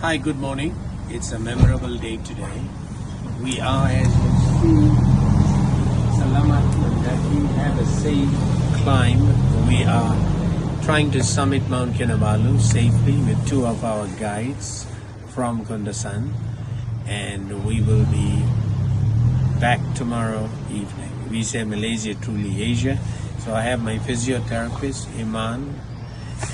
Hi, good morning. It's a memorable day today. We are, as you see, Salamat Mendaki, have a safe climb. We are trying to summit Mount Kinabalu safely with two of our guides from Kundasan, and we will be back tomorrow evening. We say Malaysia Truly Asia. So I have my physiotherapist, Eman,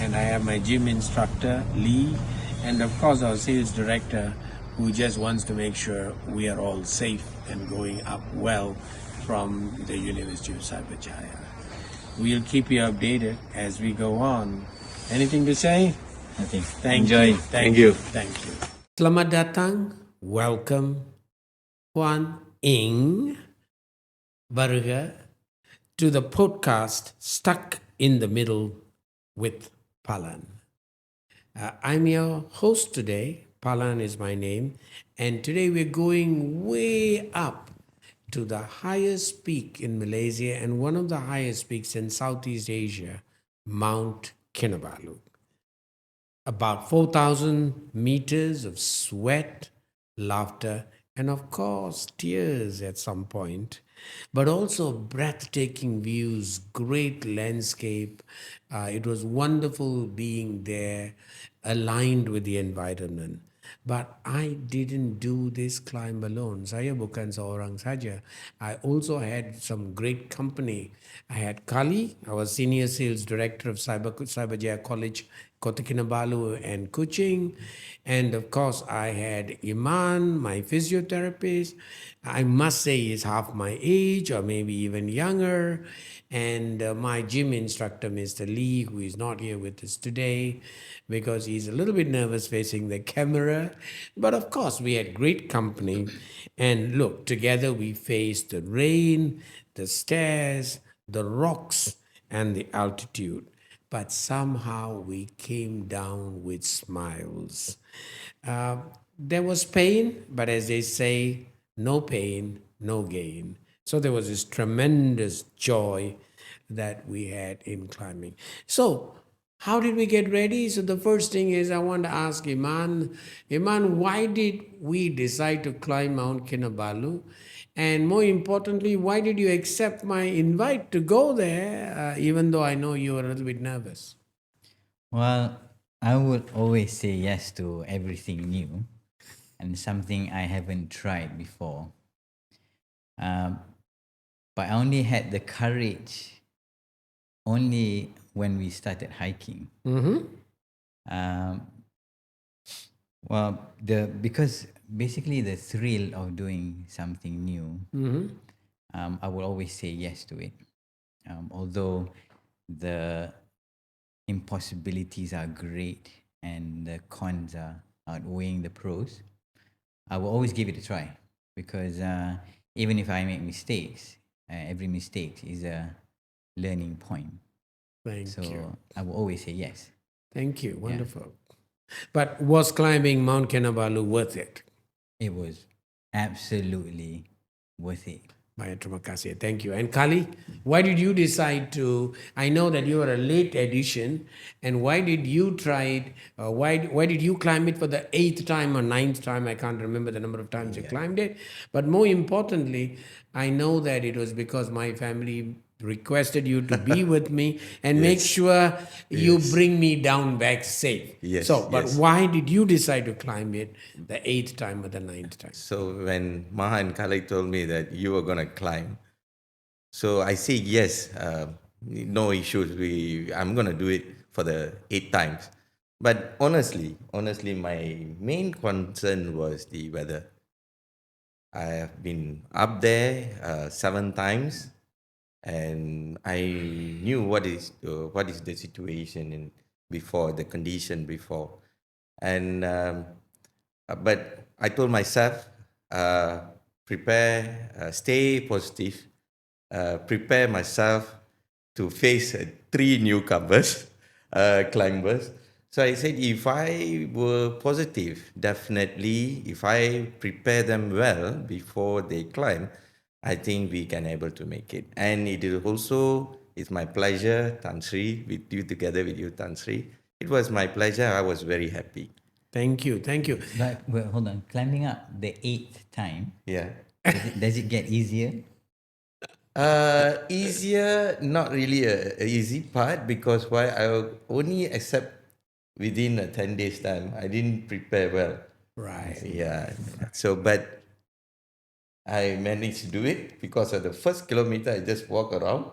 and I have my gym instructor, Lee, and of course our sales director, who just wants to make sure we are all safe and going up well from the University of Cyberjaya. We'll keep you updated as we go on. Anything to say? Nothing. Thank Enjoy. you. Thank you. Thank you. Selamat datang. Welcome. Huan Ing Barga to the podcast Stuck in the Middle with Palan. I'm your host today. Palan is my name. And today we're going way up to the highest peak in Malaysia and one of the highest peaks in Southeast Asia, Mount Kinabalu. About 4,000 meters of sweat, laughter, and of course, tears at some point, but also breathtaking views, great landscape. It was wonderful being there, aligned with the environment. But I didn't do this climb alone. Saya bukan seorang saja. I also had some great company. I had Kali, our senior sales director of Cyberjaya College, Kota Kinabalu and Kuching. And of course, I had Eman, my physiotherapist. I must say he's half my age or maybe even younger. And my gym instructor, Mr. Lee, who is not here with us today because he's a little bit nervous facing the camera. But of course, we had great company. And look, together we faced the rain, the stairs, the rocks, and the altitude. But somehow we came down with smiles. There was pain, but as they say, no pain, no gain. So there was this tremendous joy that we had in climbing. So, how did we get ready? So the first thing is I want to ask Eman, why did we decide to climb Mount Kinabalu? And more importantly, why did you accept my invite to go there, even though I know you were a little bit nervous? Well, I would always say yes to everything new and something I haven't tried before. But I only had the courage only when we started hiking. Because basically the thrill of doing something new, I will always say yes to it. Although the impossibilities are great and the cons are outweighing the pros, I will always give it a try because even if I make mistakes, every mistake is a learning point. Thank you. I will always say yes. Thank you. Wonderful. Yeah. But was climbing Mount Kinabalu worth it? It was absolutely worth it. Terima kasih. Thank you. And Kali, why did you decide to? I know that you are a late addition, and why did you try it? Why did you climb it for the 8th time or 9th time? I can't remember the number of times you climbed it. But more importantly, I know that it was because my family requested you to be with me and make sure you bring me down back safe. But why did you decide to climb it the 8th time or the 9th time? So when Maha and Khalid told me that you were going to climb, so I said yes, no issues. I'm going to do it for the 8 times. But honestly, my main concern was the weather. I have been up there 7 times, and I knew what is the situation before, the condition before, and but I told myself, prepare, stay positive, prepare myself to face 3 newcomers, climbers. So I said, if I were positive, definitely, if I prepare them well before they climb, I think we can able to make it. And it is also, it's my pleasure, Tan Sri, with you, together with you, Tan Sri. It was my pleasure. I was very happy. Thank you. But well, hold on, climbing up the 8th time, Yeah. does it get easier? Easier, not really a easy part because why I only accept within a 10 days time. I didn't prepare well. Right. Yeah. So, but I managed to do it because of the first kilometer, I just walk around.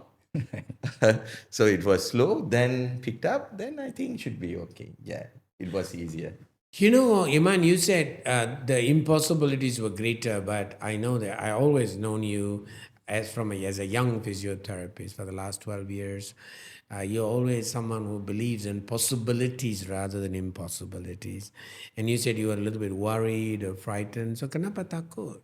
So it was slow, then picked up, then I think it should be okay. Yeah, it was easier. You know, Iman, you said the impossibilities were greater, but I know that I always known you as a young physiotherapist for the last 12 years. You're always someone who believes in possibilities rather than impossibilities. And you said you were a little bit worried or frightened. So kenapa takut?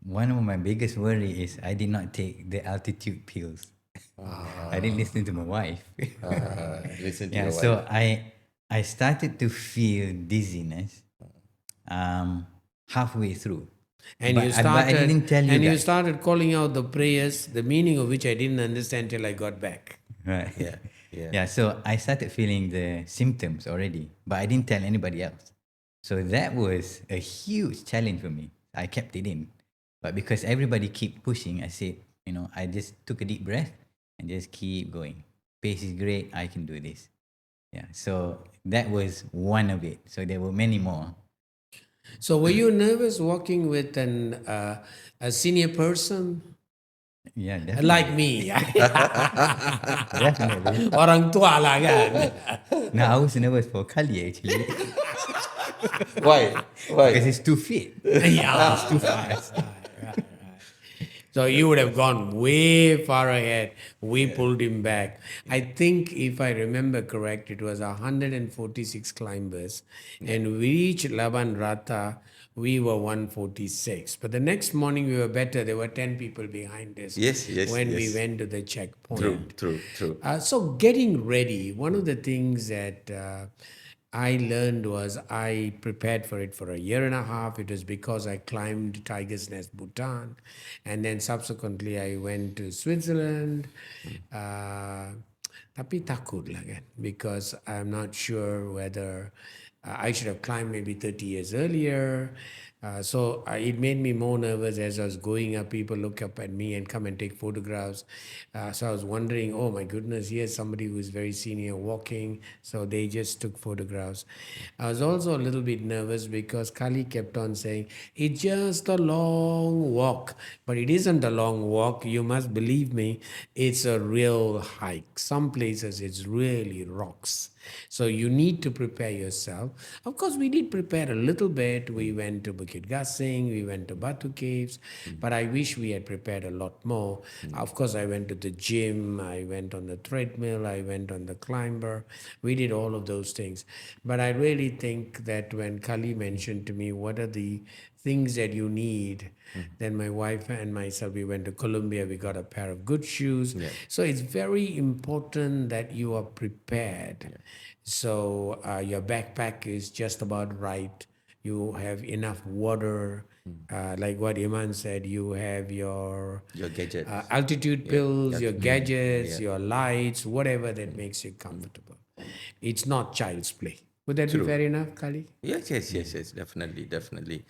One of my biggest worry is I did not take the altitude pills. I didn't listen to my wife. Listen to Yeah, your so wife. I started to feel dizziness halfway through. And But I didn't tell you you guys. started calling out the prayers, the meaning of which I didn't understand till I got back. Right. Yeah, yeah. Yeah, so I started feeling the symptoms already, but I didn't tell anybody else. So that was a huge challenge for me. I kept it in. But because everybody keep pushing, I said, I just took a deep breath and just keep going. Pace is great. I can do this. Yeah. So that was one of it. So there were many more. So were you nervous walking with a senior person? Yeah, definitely. Like me. Definitely. Orang tua lah kan. No, I was nervous for Kali actually Why? Why? because he's too fit. Yeah. He's too fast. So you would have gone way far ahead. We pulled him back. I think, if I remember correct, it was 146 climbers, and we reached Laban Rata. We were 146. But the next morning we were better. There were 10 people behind us. Yes, When we yes. went to the checkpoint. True. So getting ready, one of the things that I learned was I prepared for it for a year and a half. It was because I climbed Tiger's Nest, Bhutan, and then subsequently I went to Switzerland. Tapi takut lah kan, because I'm not sure whether I should have climbed maybe 30 years earlier. So it made me more nervous as I was going up. People look up at me and come and take photographs. So I was wondering, oh my goodness, here's somebody who's very senior walking. So they just took photographs. I was also a little bit nervous because Kali kept on saying, it's just a long walk. But it isn't a long walk. You must believe me, it's a real hike. Some places it's really rocks. So you need to prepare yourself. Of course, we did prepare a little bit. We went to Bukit Gasing, we went to Batu Caves, but I wish we had prepared a lot more. Of course, I went to the gym, I went on the treadmill, I went on the climber. We did all of those things. But I really think that when Kali mentioned to me, what are the things that you need? Then my wife and myself, we went to Colombia, we got a pair of good shoes. So it's very important that you are prepared. So your backpack is just about right. You have enough water. Like what Iman said, you have your gadgets. altitude pills, your gadgets, Yeah. your lights, whatever that makes you comfortable. It's not child's play. Would that be fair enough, Kali? Yes, definitely.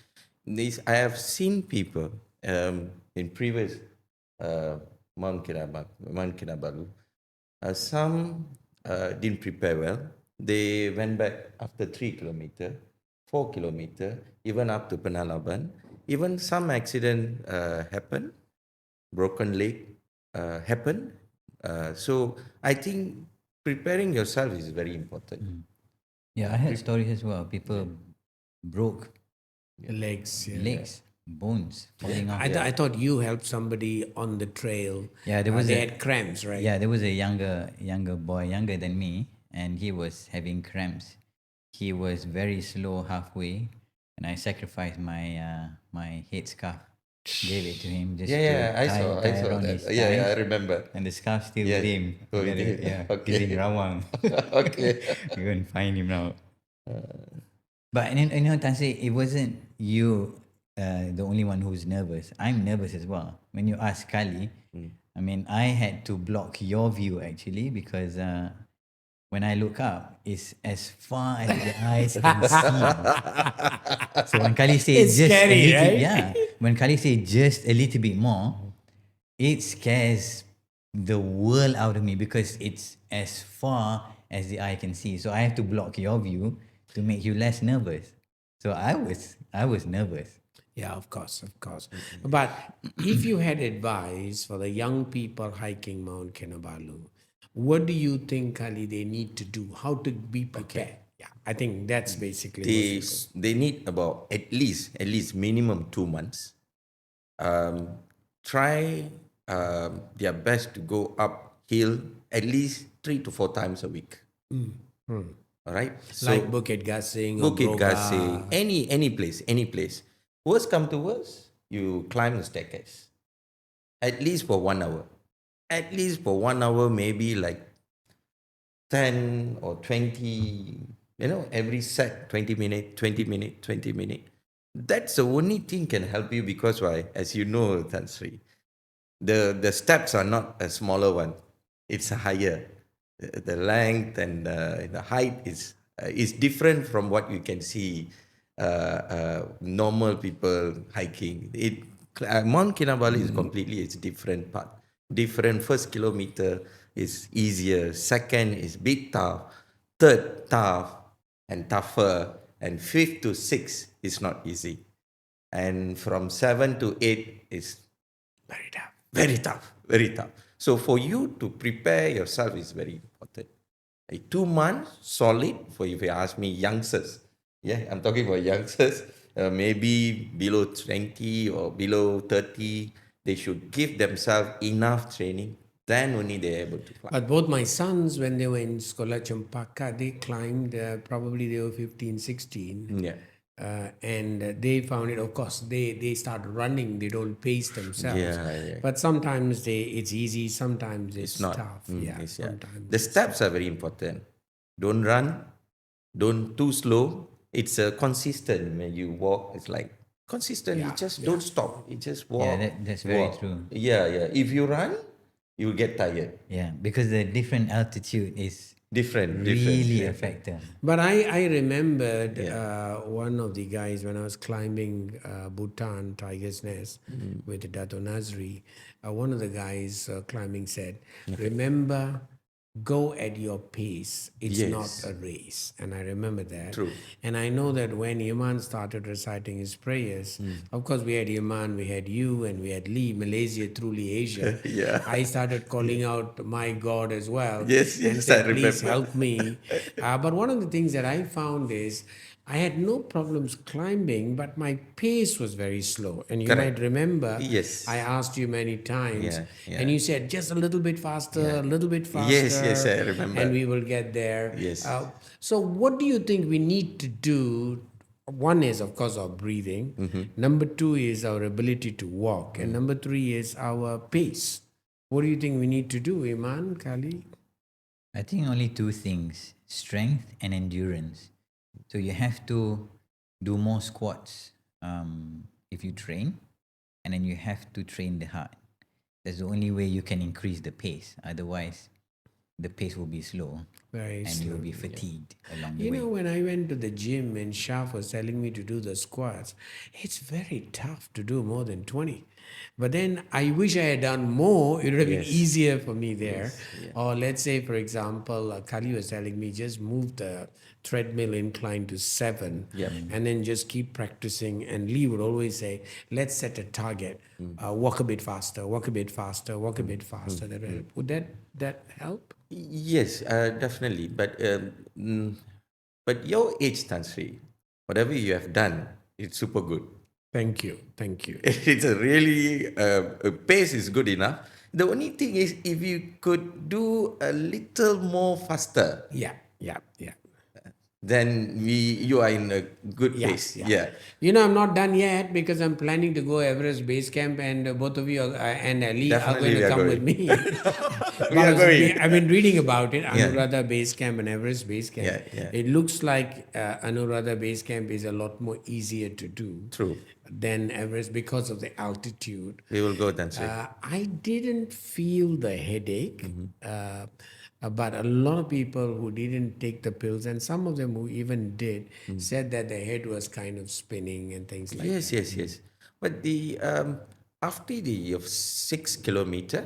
I have seen people in previous Mount Kinabalu. Some didn't prepare well. They went back after 3 kilometer, 4 kilometer, even up to Penalaban. Even some accident happened, broken leg happened. So I think preparing yourself is very important. Yeah, I heard stories as well. People broke Legs. Yeah. legs, bones falling off. I thought you helped somebody on the trail. Yeah, there was they a- had cramps, right? Yeah, there was a younger boy, younger than me, and he was having cramps. He was very slow halfway, and I sacrificed my head scarf, gave it to him just to I tie saw around that. his Yeah, I thigh, remember. and the scarf still Yeah. with him. Oh, Got it it, did. yeah, Okay. he's in Rawang. Okay. You go and find him now. But Tansy, it wasn't you the only one who's nervous. I'm nervous as well. When you ask Kali, I mean, I had to block your view actually because when I look up, it's as far as the eyes can see. So when Kali say It's just scary, a little, right? yeah, when Kali say just a little bit more, it scares the world out of me because it's as far as the eye can see. So I have to block your view to make you less nervous. So I was nervous. Yeah, of course, of course. But if you had advice for the young people hiking Mount Kinabalu, what do you think, Ali, they need to do? How to be prepared? Yeah, I think that's basically most important. They need about at least minimum 2 months. Try their best to go uphill at least 3 to 4 times a week. All right. Like Bukit Gasing or Bukit Broga. Gasing, any place. Worst come to worst, you climb the staircase. At least for 1 hour. At least for 1 hour, maybe like 10 or 20, every set, 20 minutes, 20 minutes, 20 minutes. That's the only thing can help you because why? As you know, Tan Sri, the steps are not a smaller one. It's a higher. The length and the height is different from what you can see normal people hiking. Mount Kinabalu is completely it's different part. Different. First kilometer is easier. Second is bit tough. Third tough and tougher. And fifth to sixth is not easy. And from 7 to 8 is Very tough. very tough, very tough. So for you to prepare yourself is very important. 2 months solid for if you ask me youngsters. Yeah, I'm talking about youngsters, maybe below 20 or below 30. They should give themselves enough training. Then only they're able to climb. But both my sons, when they were in Sekolah Cempaka, they climbed, probably they were 15, 16. Yeah. And they found it, of course, they start running, they don't pace themselves. Yeah. But sometimes it's easy, sometimes it's Not. tough. Sometimes. The steps are very important. Don't run. Don't too slow. It's consistent when you walk. It's like consistent. You just don't stop. You just walk. Yeah, that's very walk. true. Yeah. If you run, you get tired. Yeah, because the different altitude is Different. really yeah. a factor. But I remembered one of the guys when I was climbing Bhutan Tiger's Nest with Dato Nazri. One of the guys climbing said, "Remember, go at your pace. It's Yes. not a race." And I remember that. True. And I know that when Eman started reciting his prayers, of course we had Eman, we had you, and we had Lee, Malaysia Truly Asia. Yeah. I started calling out my God as well. Yes, and yes, said, I "Please remember." help me." But one of the things that I found is I had no problems climbing, but my pace was very slow. And you Correct. might remember, Yes. I asked you many times, Yeah. and you said just a little bit faster, a little bit faster. Yes, I remember. And we will get there. Yes. So, what do you think we need to do? One is, of course, our breathing. Number two is our ability to walk. And number three is our pace. What do you think we need to do, Eman, Kali? I think only two things: strength and endurance. So you have to do more squats if you train, and then you have to train the heart. That's the only way you can increase the pace. Otherwise, the pace will be slow Very and you'll be fatigued along the You way. know, when I went to the gym and Shaf was telling me to do the squats, it's very tough to do more than 20. But then I wish I had done more. It would have been easier for me there. Or let's say, for example, Kali was telling me just move the treadmill incline to 7 and then just keep practicing. And Lee would always say, let's set a target. Walk a bit faster, walk a bit faster, walk a bit faster. Would that help? Yes, definitely. But your age, Tan Sri, whatever you have done, it's super good. Thank you. It's a really pace is good enough. The only thing is if you could do a little more faster, Yeah. then you are in a good pace. Yeah. You know, I'm not done yet because I'm planning to go Everest Base Camp, and both of you and Ali Definitely are going we to are come with me. We are going. I've been reading about it, Anuradha Base Camp and Everest Base Camp. Yeah. It looks like Anuradha Base Camp is a lot more easier to do True. than Everest because of the altitude. We will go, Tan Sri. I didn't feel the headache. But a lot of people who didn't take the pills, and some of them who even did, said that their head was kind of spinning and things like Yes, that. yes, yes. But the after the of 6 kilometer,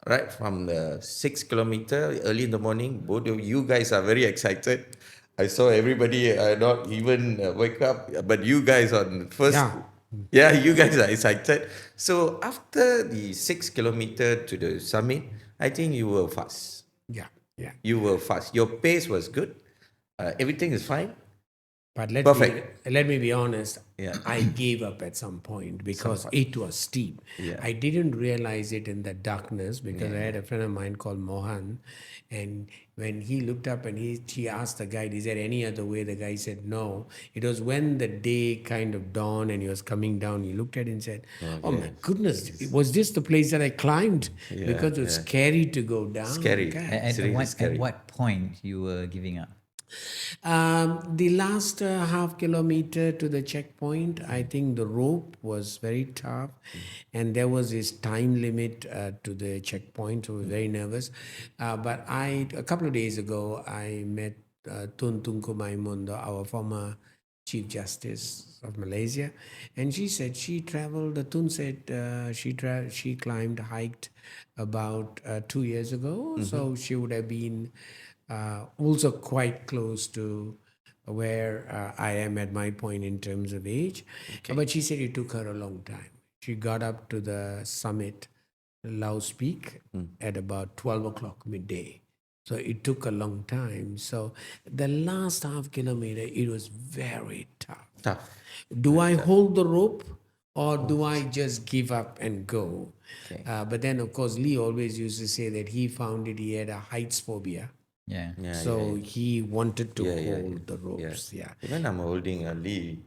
right from the 6 kilometer early in the morning, both of you guys are very excited. I saw everybody not even wake up, but you guys on first. Yeah. Yeah, you guys are excited. So after the 6 kilometer to the summit, I think you were fast. Yeah, yeah. You were fast. Your pace was good. Everything is fine. But Perfect. let me be honest. Yeah. I gave up at some point because it was steep. Yeah. I didn't realize it in the darkness because I had a friend of mine called Mohan, and when he looked up and he asked the guide, "Is there any other way?" The guy said no. It was when the day kind of dawned and he was coming down. He looked at it and said, "Oh my goodness, was this the place that I climbed?" Because it was scary to go down. Scary. Okay. It's really At scary. what point you were giving up? The last half kilometer to the checkpoint, I think the rope was very tough, and there was this time limit to the checkpoint, so I was very nervous. But a couple of days ago, I met Tun Tunku Maimundo, our former Chief Justice of Malaysia, and she said she traveled. Tun said she climbed, hiked about 2 years ago, so she would have been also quite close to where I am at my point in terms of age. But she said it took her a long time. She got up to the summit, Laos Peak, at about 12 o'clock midday. So it took a long time. So the last half kilometer, it was very tough. Tough. Do I hold the rope or do I just give up and go? But then, of course, Lee always used to say that he found it, he had a heights phobia. Yeah. So he wanted to hold the ropes. Yeah. Even I'm holding a Lee.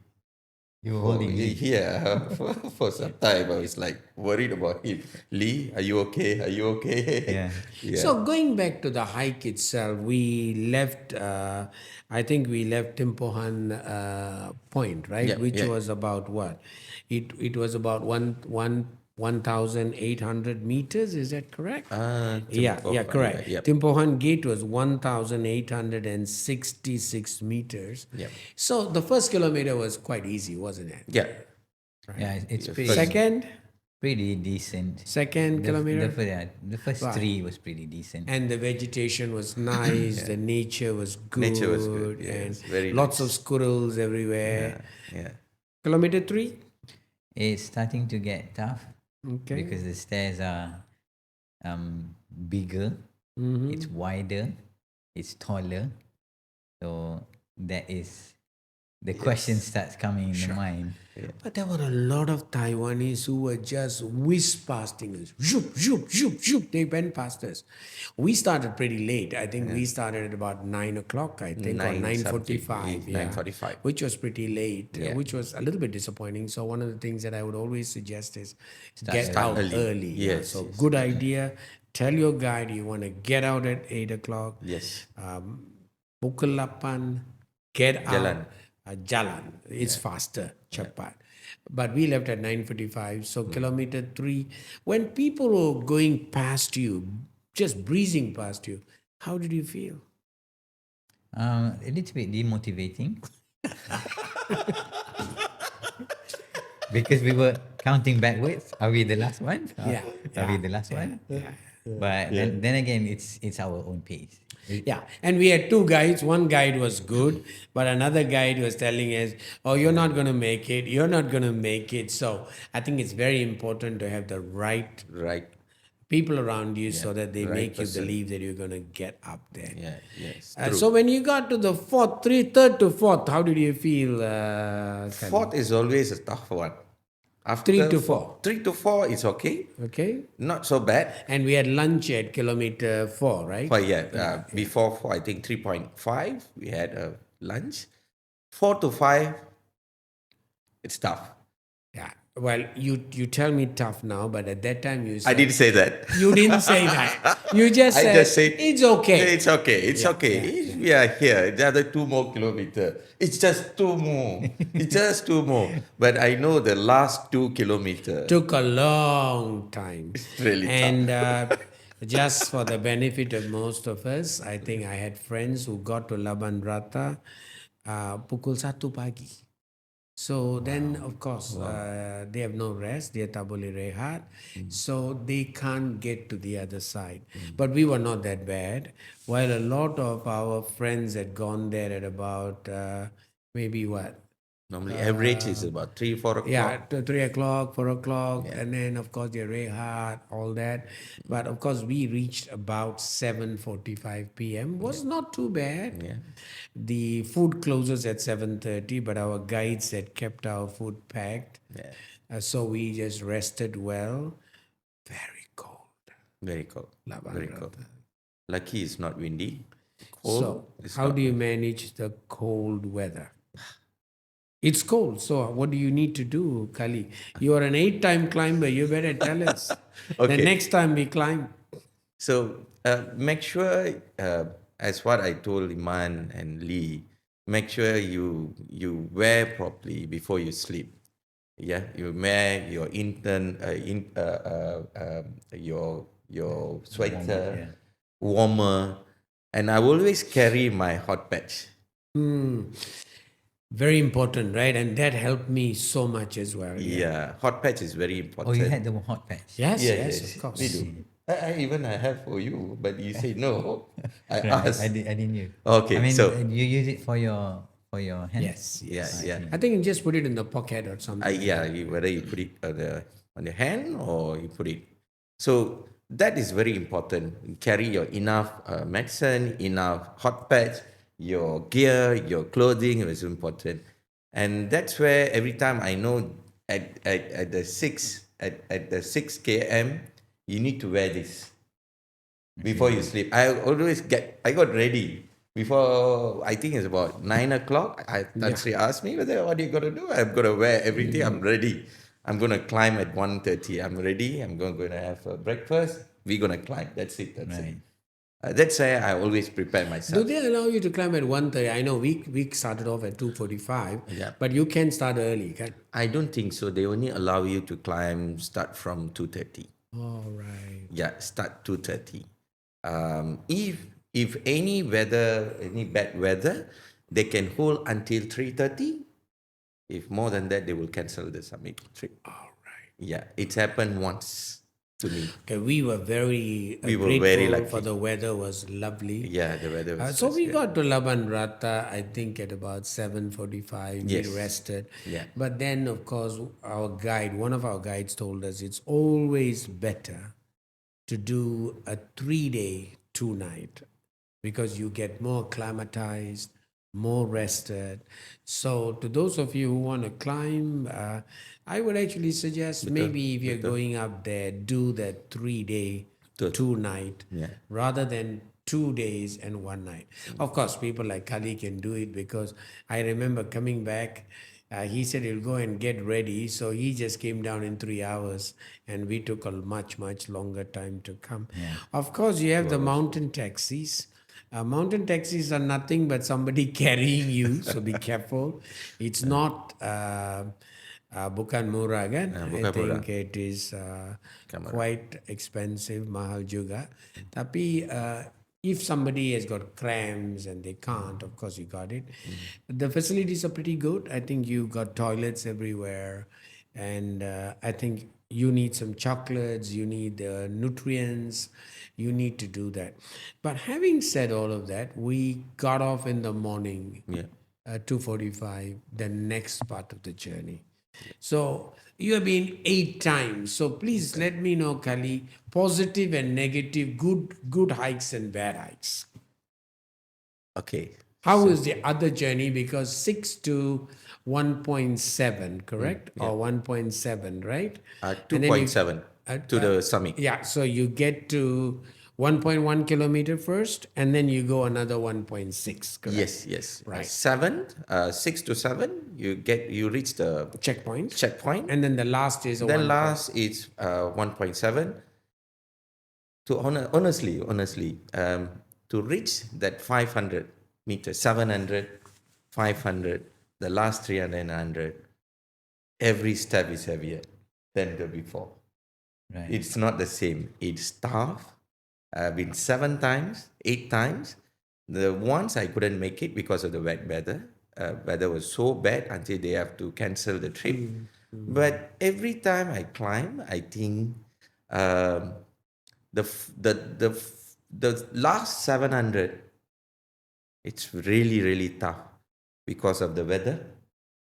You were holding Lee. Yeah, for some time I was like worried about him. Lee, are you okay? Are you okay? Yeah. So going back to the hike itself, we left. I think we left Timpohan Point, right? Yeah, Which yeah. was about what? It was about 1,800 meters. Is that correct? Yeah, correct. Yep. Timpohan Gate was 1,866 meters. Yep. So the first kilometer was quite easy, wasn't it? Yeah. Yeah, it's pretty, Second decent. kilometer. The first three was pretty decent. And the vegetation was nice, the nature was good, Nature was good, yes, and very lots nice. of squirrels everywhere. Yeah. Kilometer 3? It's starting to get tough Okay. because the stairs are bigger, it's wider, it's taller. So that is the question starts coming in the mind. But there were a lot of Taiwanese who were just whizzed past us. Zoop, zoop, zoop, zoop. They went past us. We started pretty late. I think we started at about 9 o'clock, I think, or 9:45. 9:45. Which was pretty late, Yeah. which was a little bit disappointing. So one of the things that I would always suggest is Start get out early. early. Yes, So yes. good idea. Tell your guide you want to get out at 8 o'clock. Yes. Pukul 8, get Jalan. out. Jalan. It's faster, cepat. But we left at 9:45. So kilometer 3, when people were going past you, just breezing past you, how did you feel? A little bit demotivating. Because we were counting backwards. Are we the last one? Yeah. Are we the last one? But then again, it's our own pace. Yeah, and we had two guides. One guide was good, but another guide was telling us, "Oh, you're not going to make it. You're not going to make it." So I think it's very important to have the right Right. people around you so that they right make you person. believe that you're going to get up there. Yeah. Yes. So when you got to the third to fourth, how did you feel? Khalid? Fourth is always a tough one. After 3 to 4. 3 to 4 is okay. Okay, Not so bad. and we had lunch at kilometer 4, right? But before 4, I think 3.5, we had a lunch. 4 to 5, it's tough. Yeah. Well, you tell me tough now, but at that time you said I didn't say that. you didn't say that. You just I said, just said it's okay. It's okay. It's okay. We are here. The other 2 more kilometers. It's just 2 more. It's just 2 more. But I know the last 2 kilometers. Took a long time. It's really and Just for the benefit of most of us, I think I had friends who got to Laban Rata pukul 1 pagi. So then, of course, they have no rest. Dia tak boleh rehat. So they can't get to the other side. But we were not that bad. While a lot of our friends had gone there at about maybe what? Normally, average is about 3-4 o'clock. Yeah, 3 o'clock, 4 o'clock, and then of course they rehat, all that. But of course we reached about 7:45 p.m. Was not too bad. Yeah. The food closes at 7:30, but our guides had kept our food packed. Yeah. So we just rested well. Very cold. Very cold. Laban Very Rata. cold. Lucky it's not windy. So Cold. It's how not do you manage the cold weather? It's cold. So what do you need to do, Kali? You are an 8-time climber. You better tell us. The Okay. next time we climb. So make sure, as what I told Iman and Lee, make sure you wear properly before you sleep. Yeah, you wear your your sweater, warmer, and I always carry my hot patch. Very important, right? And that helped me so much as well. Yeah, hot patch is very Oh, important. you had the hot patch. Yes, Yeah, yes, of course. we do. I have for you, but you say no. I Right, asked. I didn't knew. Okay, I mean, so you use it for your Yes, hands. yes. yeah. I think you just put it in the pocket or something. Whether you put it on the hand or you put it. So that is very important. Carry your enough medicine, enough hot patch, your gear, your clothing is important, and that's where every time I know at the 6 km you need to wear this before you sleep. I got ready before. I think it's about 9 o'clock. Tan Sri asked me whether what are you gonna do. I'm gonna wear everything. I'm ready. I'm gonna climb at 1:30. I'm ready. I'm gonna have a breakfast. We're gonna climb. That's it. That's it. That's why I always prepare Do myself. they allow you to climb at 1:30? I know we started off at 2:45, Yeah. but you can start early, can? I don't think so. They only allow you to climb start from 2:30. All right. Yeah, start 2:30. If any bad weather, they can hold until 3:30. If more than that, they will cancel the summit trip. All right. Yeah, it's happened once to me. Okay, we were very We were grateful very for lucky. the weather was lovely. Yeah, the weather was. So we good. got to Laban Rata, I think at about 7:45. Yes. We rested. Yeah. But then, of course, one of our guides told us it's always better to do a 3-day, 2-night because you get more acclimatized, more rested. So to those of you who want to climb, I would actually suggest maybe if you're going up there, do that 3-day, 2-night Yeah. rather than 2 days and 1 night. Of course, people like Kali can do it because I remember coming back. He said he'll go and get ready, so he just came down in 3 hours, and we took a much longer time to come. Of course, you have the mountain taxis. Mountain taxis are nothing but somebody carrying you, so be careful. It's not bukan murah kan? I think it is quite expensive, mahal juga. Tapi if somebody has got cramps and they can't, of course you got it. The facilities are pretty good. I think you got toilets everywhere, and I think you need some chocolates, you need nutrients, you need to do that. But having said all of that, we got off in the morning, 2:45, the next part of the journey. So you have been 8 times. So please let me know, Kali, positive and negative, good hikes and bad hikes. Okay. How is the other journey? Because 6 to 1.7, correct? Or 1.7, right? And then you- 2.7 to the summit. Yeah, so you get to 1.1 kilometer first, and then you go another 1.6, correct? Yes. Right. 6 to 7, you reach the Checkpoint. checkpoint. And then the last is a Then 1. last is 1.7. Honestly, to reach that 500 meters, 700, 500, the last 300 and 100, every step is heavier than the before. Right. It's not the same. It's tough. I've been 7 times, 8 times. The once I couldn't make it because of the wet weather. Weather was so bad until they have to cancel the trip. But every time I climb, I think um, the f- the last 700, it's really really tough because of the weather,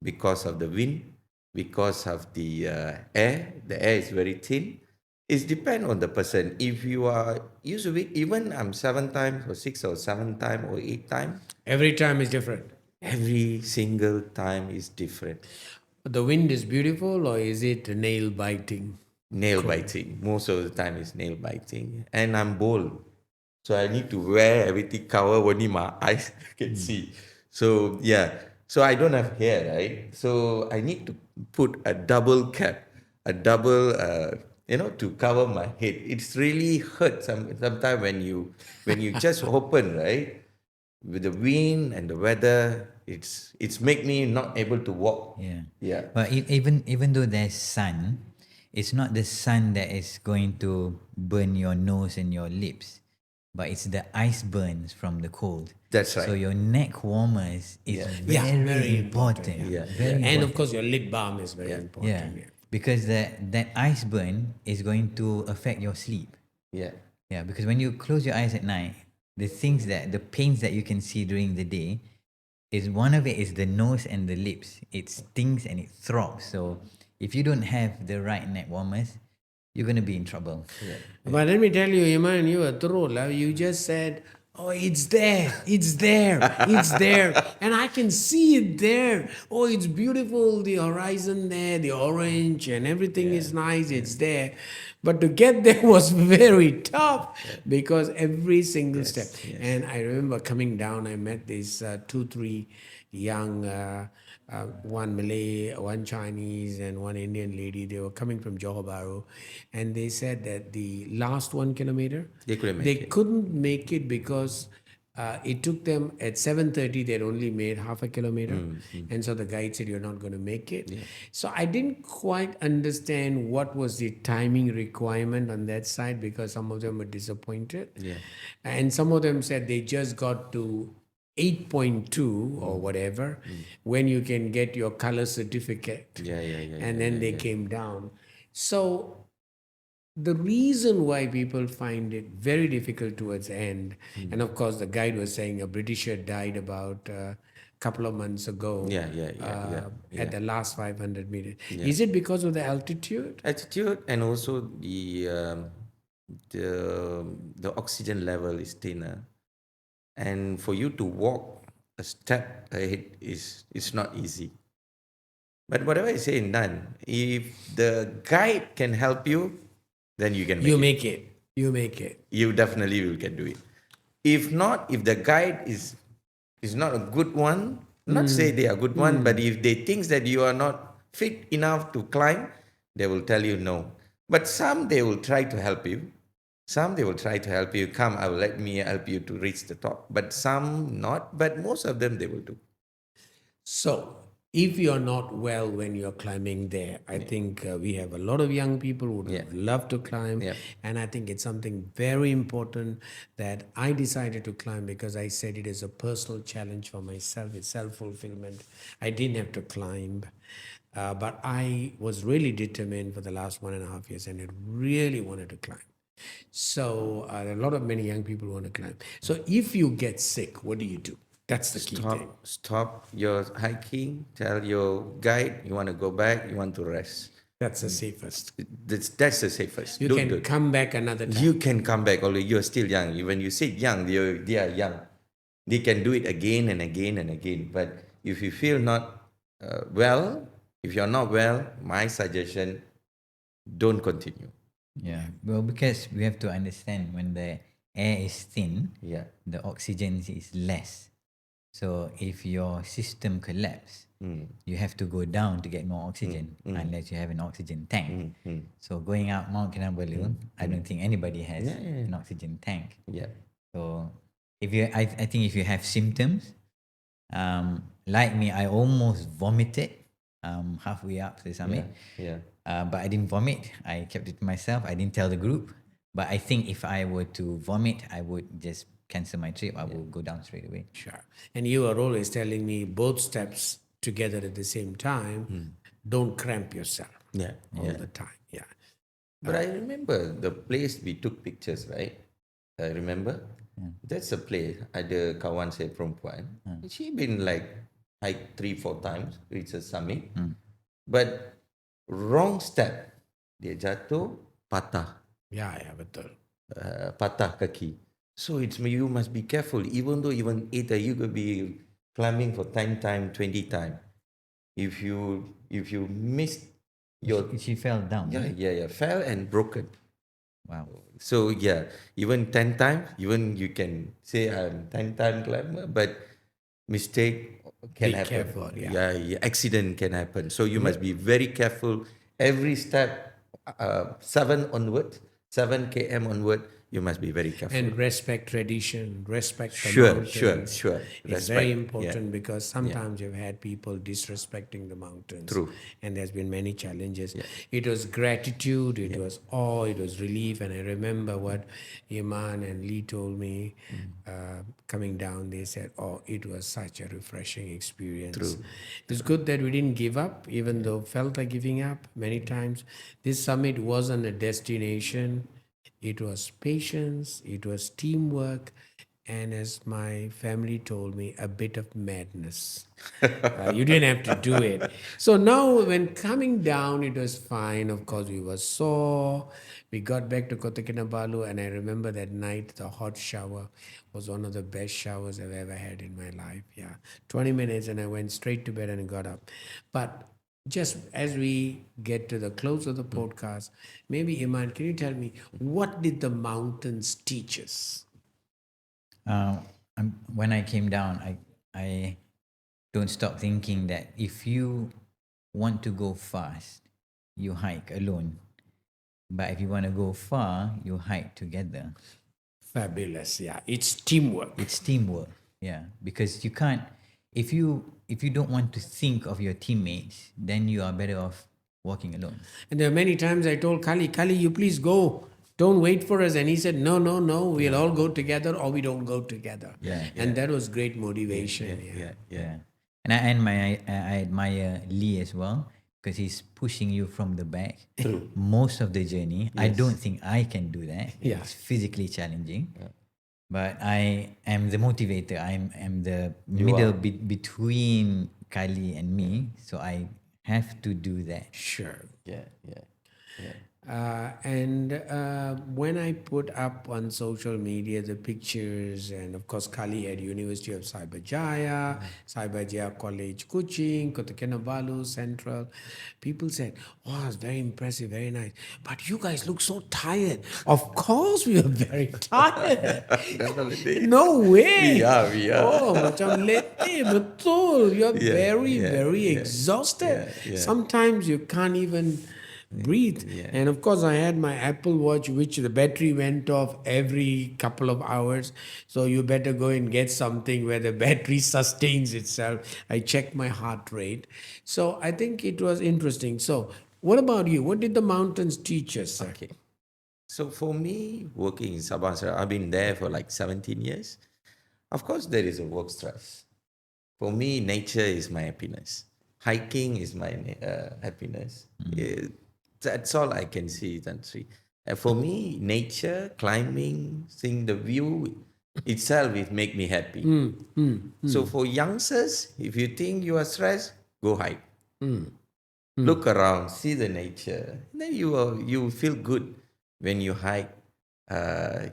because of the wind, because of the air. The air is very thin. It depends on the person. If you are used to it, even I'm 7 times or 6 or 7 times or 8 times, Every time is different. every single time is different. The wind is beautiful, or is it nail biting? Nail biting. Most of the time is nail biting. And I'm bold. So I need to wear everything cover only my eyes can see. So yeah. So I don't have hair, right? So I need to put a double cap, a double to cover my head. It's really hurt sometimes when you just open, right? With the wind and the weather, it's make me not able to walk. Yeah. Yeah. But even though there's sun, it's not the sun that is going to burn your nose and your lips, but it's the ice burns from the cold. That's So right. your neck warmers is Yeah, very, very important. important. Yeah, Very And important. of course, your lip balm is very Yeah, important. Yeah. because that ice burn is going to affect your sleep. Yeah. Yeah, because when you close your eyes at night, the pains that you can see during the day, is one of it is the nose and the lips. It stings and it throbs. So if you don't have the right neck warmers, you're gonna be in trouble. But let me tell you, Eman, you are through. You just said, "Oh, it's there, it's there, it's there," and I can see it there. Oh, it's beautiful. The horizon there, the orange, and everything is nice. It's there, but to get there was very tough because every single step. yes. And I remember coming down. I met these 2, 3 young. One Malay, one Chinese, and one Indian lady. They were coming from Johor Bahru, and they said that the last 1 kilometer They couldn't make they it. couldn't make it because it took them at 7:30. They'd only made half a kilometer, and so the guide said, "You're not going to make it." So I didn't quite understand what was the timing requirement on that side because some of them were disappointed, and some of them said they just got to 8.2 or whatever when you can get your color certificate, Yeah. and then they came down. So the reason why people find it very difficult towards the end, and of course the guide was saying a Britisher died about a couple of months ago at the last 500 meters. Is it because of the altitude? Attitude, and also the the oxygen level is thinner, and for you to walk a step ahead is it's not easy. But whatever I say and done, if the guide can help you, then you can make You it. make it. You make it. You definitely will can do it. If not, if the guide is not a good one, not say they are good one, but if they think that you are not fit enough to climb, they will tell you no. But some they will try to help you. Some they will try to help you. Come, I will let me help you to reach the top. But some not. But most of them they will do. So, if you're not well when you're climbing there, I think we have a lot of young people who would love to climb. Yeah. And I think it's something very important that I decided to climb because I said it is a personal challenge for myself. It's self fulfillment. I didn't have to climb. But I was really determined for the last 1.5 years and I really wanted to climb. So, a lot of many young people want to climb. So, if you get sick, what do you do? That's the key thing. Stop your hiking. Tell your guide you want to go back. You want to rest. That's the safest. That's the safest. You Don't can do it. come back another time. You can come back, although you're still young. When you say young, they are young. They can do it again and again and again. But if you feel not well, if you're not well, my suggestion, don't continue. Yeah. Well, because we have to understand when the air is thin, Yeah. the oxygen is less. So if your system collapse, you have to go down to get more oxygen unless you have an oxygen tank. So going up Mount Kinabalu, I don't think anybody has an oxygen tank. Yeah. So I think if you have symptoms, like me, I almost vomited halfway up the summit. Yeah. But I didn't vomit. I kept it to myself. I didn't tell the group. But I think if I were to vomit, I would just cancel my trip. I will go down straight away. Sure. And you are always telling me both steps together at the same time. Don't cramp yourself Yeah, all yeah. the time. Yeah. But I remember the place we took pictures, right? I remember. That's a place. Ada kawan saya perempuan. She been like hike 3-4 times. Reach a summit. But wrong step. Dia jatuh, patah. Yeah, betul. Patah kaki. So you must be careful. Even though even 8 you could be climbing for 10 time, 20 time. If you miss your She fell down. Right? fell and broken. Wow. So even 10 times, even you can say I'm 10 time climber, but mistake can Be happen. careful, Accident can happen. So you must be very careful. Every step, 7 km onward, you must be very careful. And respect tradition, respect the Sure. mountains. It's very Respect, important because sometimes you've had people disrespecting the mountains. True. And there's been many challenges. It was gratitude, it was awe, it was relief. And I remember what Eman and Lee told me coming down. They said, oh, it was such a refreshing experience. True. It's good that we didn't give up, even though felt like giving up many times. This summit wasn't a destination. It was patience, it was teamwork, and as my family told me, a bit of madness. You didn't have to do it. So now, when coming down, it was fine. Of course, we were sore. We got back to Kota Kinabalu, and I remember that night, the hot shower was one of the best showers I've ever had in my life. 20 minutes, and I went straight to bed and got up. But just as we get to the close of the podcast, maybe Eman, can you tell me what did the mountains teach us? When I came down, I don't stop thinking that if you want to go fast, you hike alone. But if you want to go far, you hike together. Fabulous, it's teamwork. It's teamwork, because you can't. If you don't want to think of your teammates, then you are better off walking alone. And there are many times I told Kali, you please go. Don't wait for us. And he said, no, we'll all go together or we don't go together. And that was great motivation. And I admire Lee as well because he's pushing you from the back most of the journey. I don't think I can do that. It's physically challenging. But I am the motivator. I am the middle between Kylie and me. So I have to do that. Sure. Yeah. And when I put up on social media the pictures, and of course Kali at University of Cyberjaya, Cyberjaya College Kuching, Kota Kinabalu Central, people said, oh, it's very impressive, very nice. But you guys look so tired. Of course we are very tired. No way. We are. Oh, macam letih, betul. You're very exhausted. Sometimes you can't even breathe. And of course I had my Apple Watch, which the battery went off every couple of hours, so you better go and get something where the battery sustains itself. I checked my heart rate, so I think it was interesting. So what about you? What did the mountains teach us, sir? Okay. So for me, working in Sabah, I've been there for like 17 years. Of course, there is a work stress. For me, nature is my happiness. Hiking is my happiness. That's all I can see, Tantri. For me, nature, climbing, seeing the view itself, it make me happy. So for youngsters, if you think you are stressed, go hike. Look around, see the nature. Then you feel good when you hike.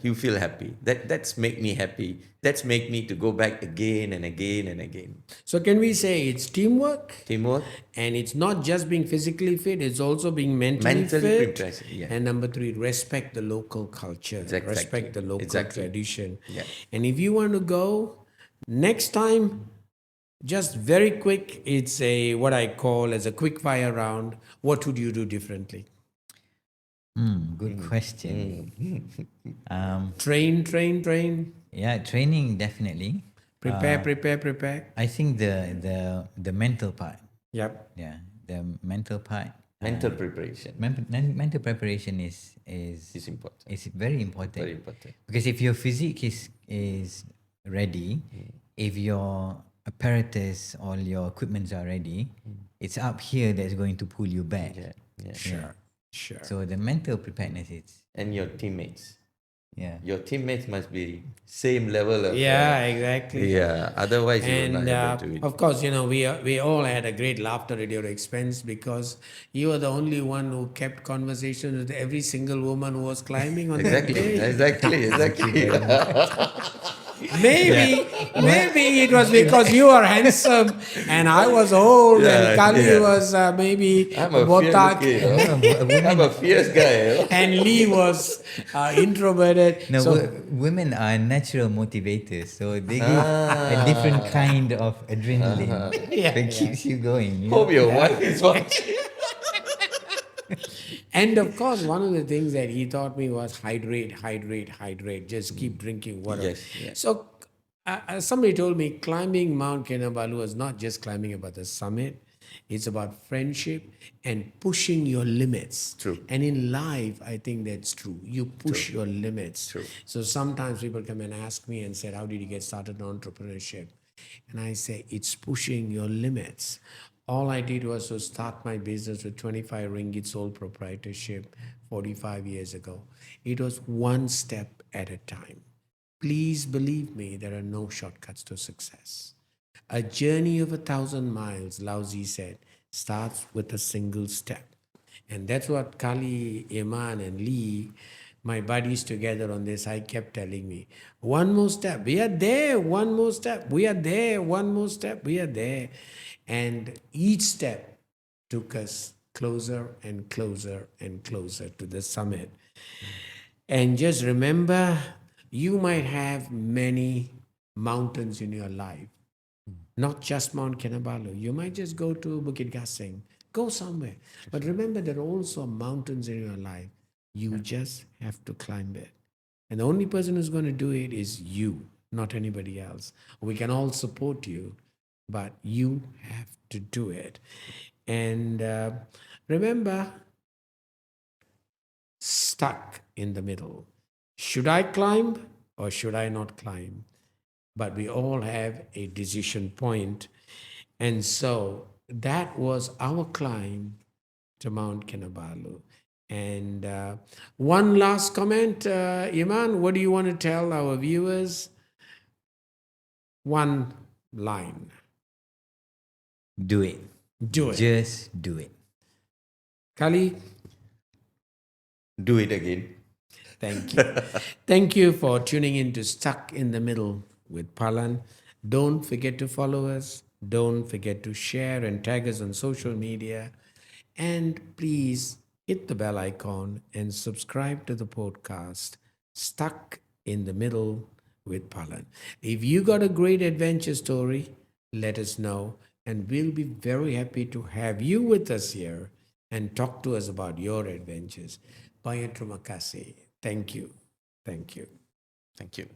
You feel happy. That's make me happy. That's make me to go back again and again and again. So can we say it's teamwork? Teamwork. And it's not just being physically fit, it's also being mentally fit. Prepared. Yeah. And number 3, respect the local culture, Exactly. respect the local tradition. Yeah. And if you want to go next time, just very quick, it's what I call as a quick fire round. What would you do differently? Good question. Train. Yeah, training definitely. Prepare. I think the mental part. Yep. Yeah, the mental part Mental preparation mental preparation is is important. is very important. Very important. Because if your physique is ready, if your apparatus, all your equipments are ready, it's up here that's going to pull you back. Yeah, yeah. Sure. So the mental preparedness is And your teammates. yeah. Your teammates must be same level of. Yeah, exactly. Yeah. Otherwise, you will And not able to win. of course, we all had a great laughter at your expense because you were the only one who kept conversation with every single woman who was climbing on that Exactly. day. Exactly. Maybe it was because you were handsome and I was old and Kali Yeah. was maybe I'm a botak fierce kid. I'm a fierce guy. and Lee was introverted. No, So women are natural motivators, so they give a different kind of adrenaline that keeps you going. Hope your wife is watching. and of course, one of the things that he taught me was hydrate. Just keep drinking water. Yes. So somebody told me climbing Mount Kinabalu is not just climbing about the summit. It's about friendship and pushing your limits. True. And in life, I think that's true. You push your limits. True. So sometimes people come and ask me and said, how did you get started in entrepreneurship? And I say, it's pushing your limits. All I did was to start my business with 25 ringgit sole proprietorship 45 years ago. It was one step at a time. Please believe me, there are no shortcuts to success. A journey of 1,000 miles, Lao Tzu said, starts with a single step. And that's what Kali, Eman, and Lee, my buddies together on this, I kept telling me, one more step, we are there, one more step, we are there, one more step, we are there. And each step took us closer and closer and closer to the summit. And just remember, you might have many mountains in your life, not just Mount Kinabalu. You might just go to Bukit Gasing, go somewhere. But remember, there are also mountains in your life. You just have to climb it. And the only person who's going to do it is you, not anybody else. We can all support you, but you have to do it. And remember, stuck in the middle. Should I climb or should I not climb? But we all have a decision point. And so that was our climb to Mount Kinabalu. And one last comment, Eman, what do you want to tell our viewers? One line. Do it. Do it. Just do it. Kali, Do it again. thank you. Thank you for tuning in to Stuck in the Middle with Palan. Don't forget to follow us. Don't forget to share and tag us on social media. And please hit the bell icon and subscribe to the podcast Stuck in the Middle with Palan. If you got a great adventure story, let us know. And we'll be very happy to have you with us here and talk to us about your adventures. Bye and terima kasih. Thank you. Thank you. Thank you.